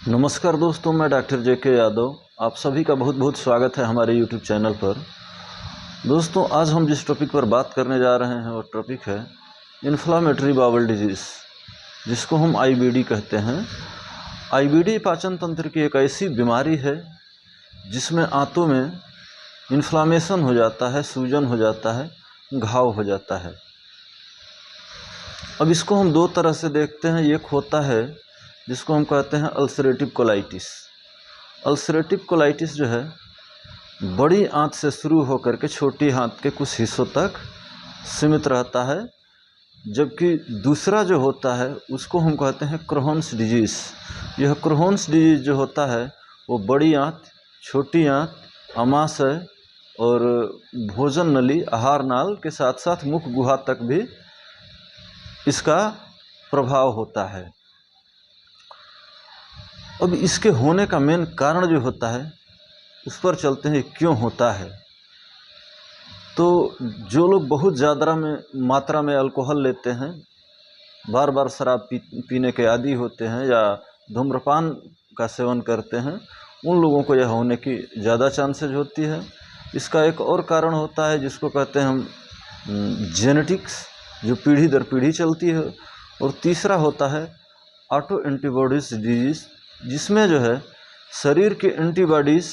नमस्कार दोस्तों, मैं डॉक्टर जे.के. यादव। आप सभी का बहुत बहुत स्वागत है हमारे यूट्यूब चैनल पर। दोस्तों, आज हम जिस टॉपिक पर बात करने जा रहे हैं वो टॉपिक है इन्फ्लामेटरी बाउल डिजीज़, जिसको हम आईबीडी कहते हैं। आईबीडी पाचन तंत्र की एक ऐसी बीमारी है जिसमें आंतों में इन्फ्लामेशन हो जाता है, सूजन हो जाता है, घाव हो जाता है। अब इसको हम दो तरह से देखते हैं। एक होता है जिसको हम कहते हैं अल्सरेटिव कोलाइटिस। अल्सरेटिव कोलाइटिस जो है बड़ी आंत से शुरू होकर के छोटी आंत के कुछ हिस्सों तक सीमित रहता है, जबकि दूसरा जो होता है उसको हम कहते हैं क्रोहन्स डिजीज़। यह क्रोहन्स डिजीज़ जो होता है वो बड़ी आंत, छोटी आंत, आमाशय और भोजन नली, आहार नाल के साथ साथ मुख गुहा तक भी इसका प्रभाव होता है। अब इसके होने का मेन कारण जो होता है उस पर चलते हैं, क्यों होता है। तो जो लोग बहुत ज़्यादा मात्रा में अल्कोहल लेते हैं, बार बार शराब पीने के आदी होते हैं या धूम्रपान का सेवन करते हैं, उन लोगों को यह होने की ज़्यादा चांसेज होती है। इसका एक और कारण होता है जिसको कहते हैं हम जेनेटिक्स, जो पीढ़ी दर पीढ़ी चलती है। और तीसरा होता है ऑटो एंटीबॉडीज़ डिजीज़, जिसमें जो है शरीर के एंटीबॉडीज़,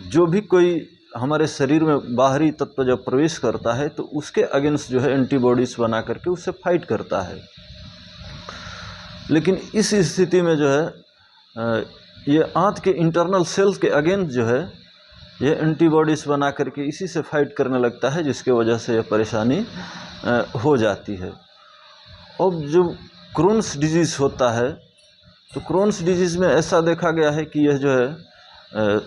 जो भी कोई हमारे शरीर में बाहरी तत्व जब प्रवेश करता है तो उसके अगेंस्ट जो है एंटीबॉडीज़ बना करके उससे फाइट करता है। लेकिन इस स्थिति में जो है ये आंत के इंटरनल सेल्स के अगेंस्ट जो है ये एंटीबॉडीज़ बना करके इसी से फाइट करने लगता है, जिसके वजह से यह परेशानी हो जाती है। अब जो क्रोन्स डिजीज़ होता है, तो क्रोन्स डिजीज़ में ऐसा देखा गया है कि यह जो है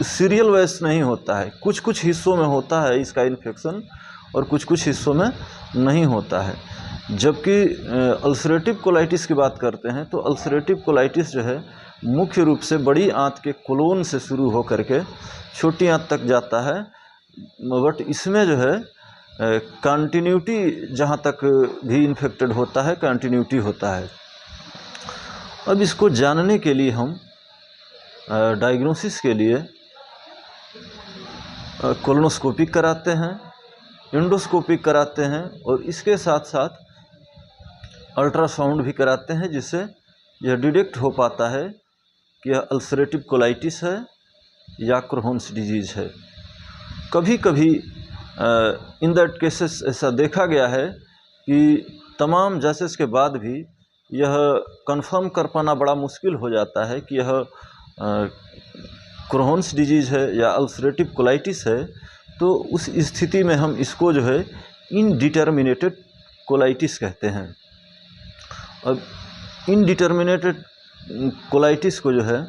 सीरियल वाइज नहीं होता है। कुछ कुछ हिस्सों में होता है इसका इन्फेक्शन और कुछ कुछ हिस्सों में नहीं होता है। जबकि अल्सरेटिव कोलाइटिस की बात करते हैं तो अल्सरेटिव कोलाइटिस जो है मुख्य रूप से बड़ी आंत के कोलोन से शुरू होकर के छोटी आंत तक जाता है। बट इसमें जो है कंटिन्यूटी, जहाँ तक भी इन्फेक्टेड होता है, कंटिन्यूटी होता है। अब इसको जानने के लिए हम डायग्नोसिस के लिए कोलोनोस्कोपी कराते हैं, एंडोस्कोपी कराते हैं और इसके साथ साथ अल्ट्रासाउंड भी कराते हैं, जिससे यह डिटेक्ट हो पाता है कि यह अल्सरेटिव कोलाइटिस है या क्रोहन्स डिजीज़ है। कभी कभी इन दैट केसेस ऐसा देखा गया है कि तमाम जांचेस के बाद भी यह कंफर्म कर पाना बड़ा मुश्किल हो जाता है कि यह क्रोहन्स डिजीज़ है या अल्सरेटिव कोलाइटिस है। तो उस स्थिति में हम इसको जो है इनडिटर्मिनेटेड कोलाइटिस कहते हैं। अब इनडिटर्मिनेटेड कोलाइटिस को जो है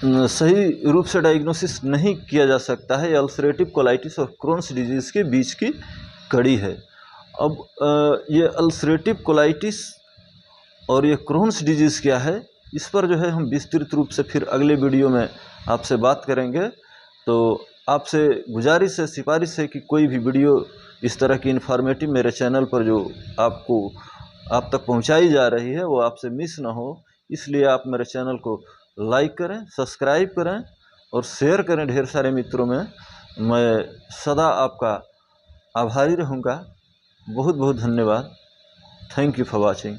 सही रूप से डायग्नोसिस नहीं किया जा सकता है। अल्सरेटिव कोलाइटिस और क्रोन्स डिजीज़ के बीच की कड़ी है। अब ये अल्सरेटिव कोलाइटिस और ये क्रोन्स डिजीज़ क्या है, इस पर जो है हम विस्तृत रूप से फिर अगले वीडियो में आपसे बात करेंगे। तो आपसे गुजारिश है, सिफारिश है कि कोई भी वीडियो इस तरह की इन्फॉर्मेटिव मेरे चैनल पर जो आप तक पहुंचाई जा रही है वो आपसे मिस ना हो। इसलिए आप मेरे चैनल को लाइक करें, सब्सक्राइब करें और शेयर करें ढेर सारे मित्रों में। मैं सदा आपका आभारी रहूँगा। बहुत बहुत धन्यवाद। Thank you for watching.